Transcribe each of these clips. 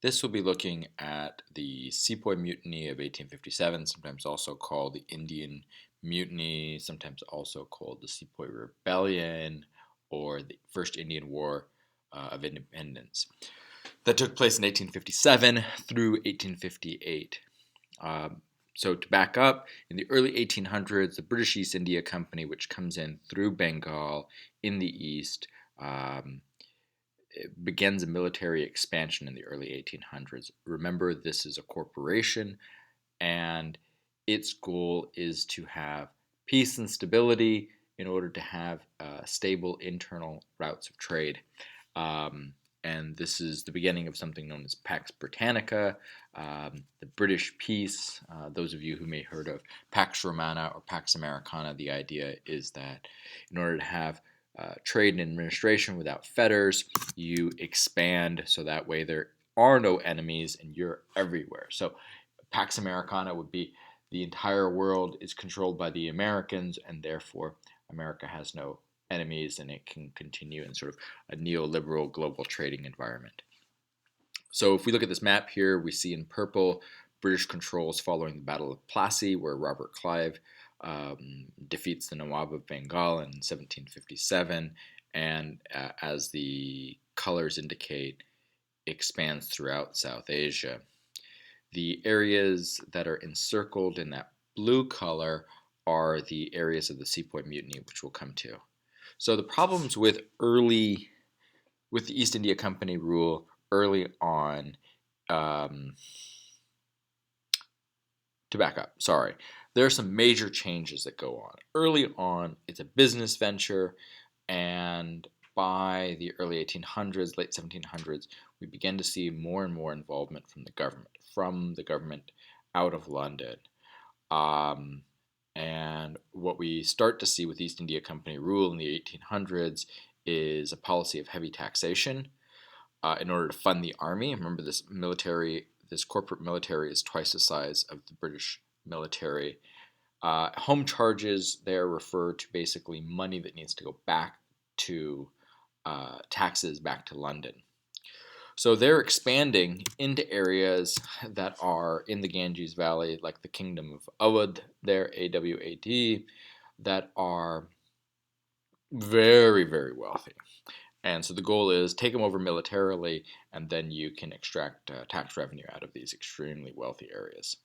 This will be looking at the Sepoy Mutiny of 1857, sometimes also called the Indian Mutiny, sometimes also called the Sepoy Rebellion, or the First Indian War of Independence. That took place in 1857 through 1858. So to back up, in the early 1800s, the British East India Company, which comes in through Bengal in the east, it begins a military expansion in the early 1800s. Remember, this is a corporation, and its goal is to have peace and stability in order to have stable internal routes of trade. And this is the beginning of something known as Pax Britannica, the British peace. Those of you who may have heard of Pax Romana or Pax Americana, the idea is that in order to have trade and administration without fetters, you expand so that way there are no enemies and you're everywhere. So Pax Americana would be the entire world is controlled by the Americans, and therefore America has no enemies and it can continue in sort of a neoliberal global trading environment. So if we look at this map here, we see in purple British controls following the Battle of Plassey, where Robert Clive defeats the Nawab of Bengal in 1757, and as the colors indicate, expands throughout South Asia. The areas that are encircled in that blue color are the areas of the Sepoy Mutiny, which we'll come to. So the problems with the East India Company rule early on, to back up, sorry, there are some major changes that go on. Early on, it's a business venture, and by the early 1800s, late 1700s, we begin to see more and more involvement from the government out of London. And what we start to see with East India Company rule in the 1800s is a policy of heavy taxation in order to fund the army. Remember, this corporate military is twice the size of the British military. Home charges there refer to basically money that needs to go back to taxes back to London. So they're expanding into areas that are in the Ganges Valley, like the Kingdom of Awadh, there, A-W-A-D, that are very, very wealthy. And so the goal is take them over militarily, and then you can extract tax revenue out of these extremely wealthy areas.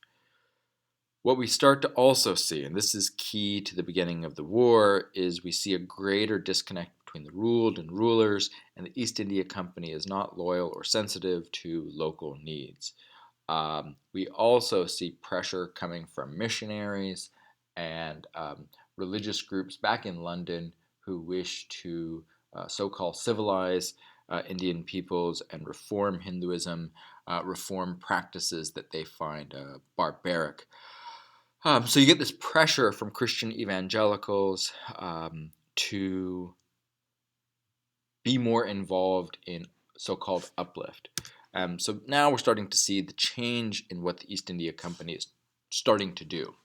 What we start to also see, and this is key to the beginning of the war, is we see a greater disconnect between the ruled and rulers, and the East India Company is not loyal or sensitive to local needs. We also see pressure coming from missionaries and religious groups back in London who wish to so-called civilize Indian peoples and reform Hinduism, reform practices that they find barbaric. So you get this pressure from Christian evangelicals to be more involved in so-called uplift. So now we're starting to see the change in what the East India Company is starting to do.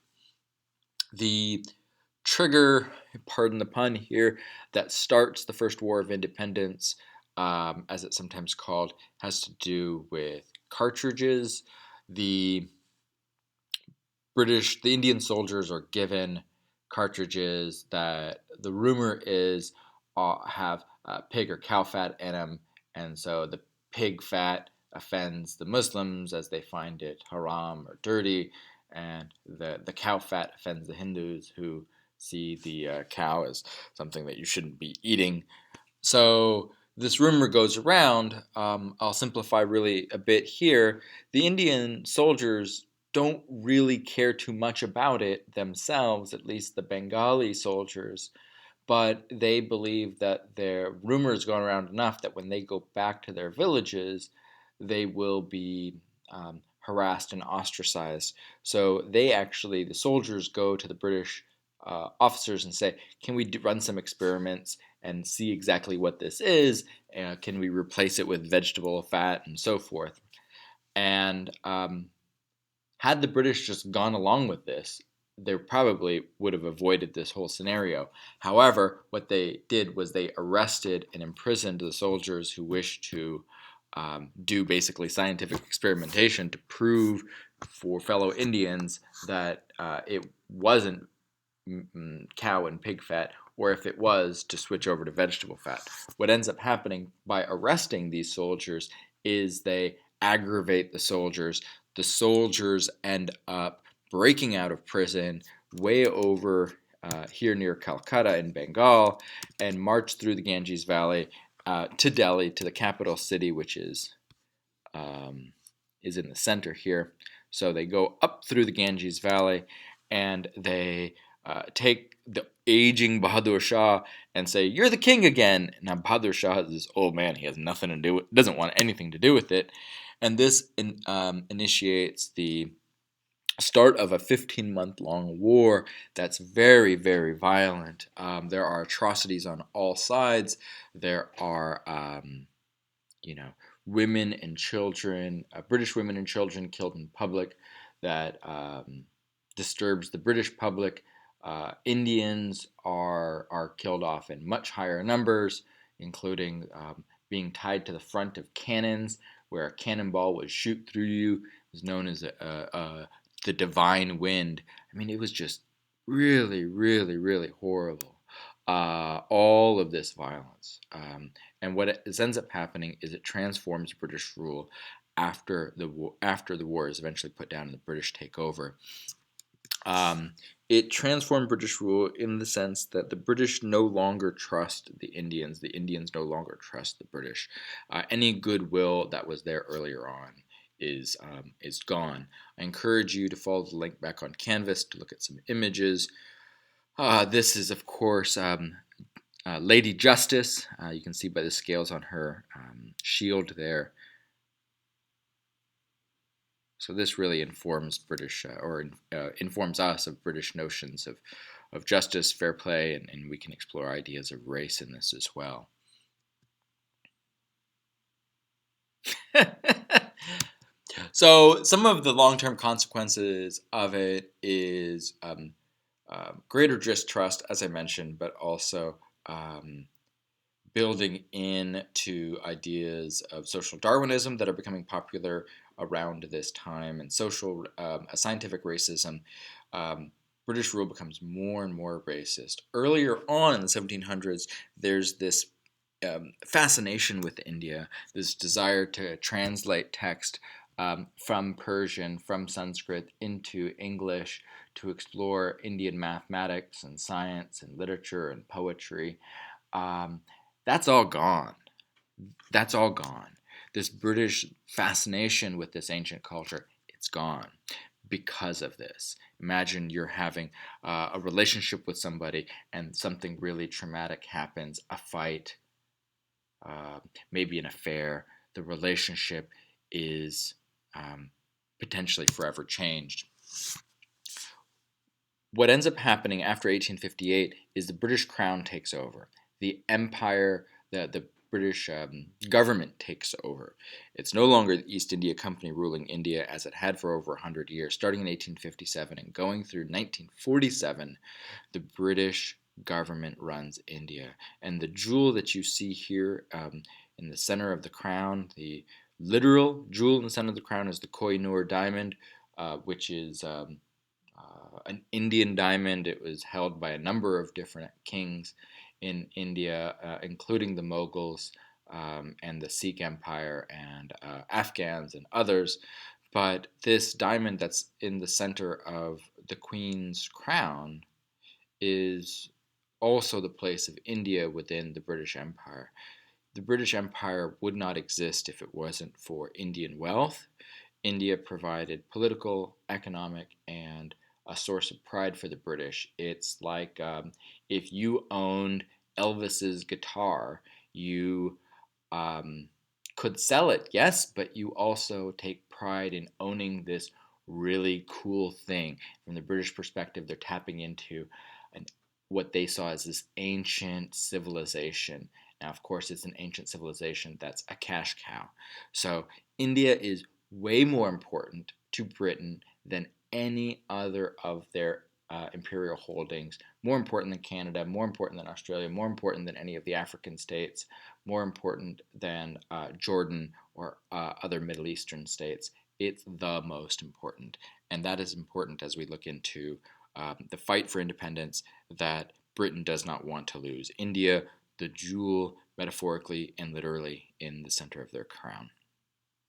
The trigger, pardon the pun here, that starts the First War of Independence, as it's sometimes called, has to do with cartridges. The Indian soldiers are given cartridges that the rumor is have pig or cow fat in them, and so the pig fat offends the Muslims as they find it haram or dirty, and the cow fat offends the Hindus who see the cow as something that you shouldn't be eating. So this rumor goes around. I'll simplify really a bit here. The Indian soldiers don't really care too much about it themselves, at least the Bengali soldiers, but they believe that their rumors going around enough that when they go back to their villages, they will be harassed and ostracized. So the soldiers go to the British officers and say, can we run some experiments and see exactly what this is? Can we replace it with vegetable fat and so forth? And had the British just gone along with this, they probably would have avoided this whole scenario. However, what they did was they arrested and imprisoned the soldiers who wished to do basically scientific experimentation to prove for fellow Indians that it wasn't cow and pig fat, or if it was, to switch over to vegetable fat. What ends up happening by arresting these soldiers is they aggravate the soldiers. The soldiers end up breaking out of prison way over here near Calcutta in Bengal and march through the Ganges Valley to Delhi, to the capital city, which is in the center here. So they go up through the Ganges Valley and they take the aging Bahadur Shah and say, "You're the king again." Now Bahadur Shah is this old man; he has nothing to do with, doesn't want anything to do with it, and this initiates the start of a 15-month-long war that's very, very violent. There are atrocities on all sides. There are, you know, women and children, British women and children killed in public that disturbs the British public. Indians are killed off in much higher numbers, including being tied to the front of cannons, where a cannonball would shoot through you. It was known as the divine wind. I mean, it was just really, really, really horrible. All of this violence. And what ends up happening is it transforms British rule after the war is eventually put down and the British take over. It transformed British rule in the sense that the British no longer trust the Indians no longer trust the British. Any goodwill that was there earlier on is gone. I encourage you to follow the link back on Canvas to look at some images. This is, of course, Lady Justice. You can see by the scales on her shield there. So this really informs British, informs us of British notions of justice, fair play, and we can explore ideas of race in this as well. So some of the long-term consequences of it is greater distrust, as I mentioned, but also building into ideas of social Darwinism that are becoming popular around this time, and scientific racism. British rule becomes more and more racist. Earlier on in the 1700s, there's this fascination with India, this desire to translate text from Persian, from Sanskrit into English, to explore Indian mathematics and science and literature and poetry. That's all gone. That's all gone. This British fascination with this ancient culture, it's gone because of this. Imagine you're having a relationship with somebody and something really traumatic happens, a fight, maybe an affair. The relationship is potentially forever changed. What ends up happening after 1858 is the British Crown takes over. The empire, the British government takes over. It's no longer the East India Company ruling India as it had for over 100 years. Starting in 1857 and going through 1947, the British government runs India. And the jewel that you see here in the center of the crown, the literal jewel in the center of the crown, is the Koh-i-Noor diamond, which is an Indian diamond. It was held by a number of different kings in India, including the Mughals and the Sikh Empire and Afghans and others. But this diamond that's in the center of the Queen's crown is also the place of India within the British Empire. The British Empire would not exist if it wasn't for Indian wealth. India provided political, economic, and a source of pride for the British. It's like if you owned Elvis's guitar, you could sell it, yes, but you also take pride in owning this really cool thing. From the British perspective, they're tapping into what they saw as this ancient civilization. Now, of course, it's an ancient civilization that's a cash cow. So India is way more important to Britain than any other of their imperial holdings, more important than Canada, more important than Australia, more important than any of the African states, more important than Jordan or other Middle Eastern states. It's the most important. And that is important as we look into the fight for independence that Britain does not want to lose. India, the jewel, metaphorically and literally, in the center of their crown.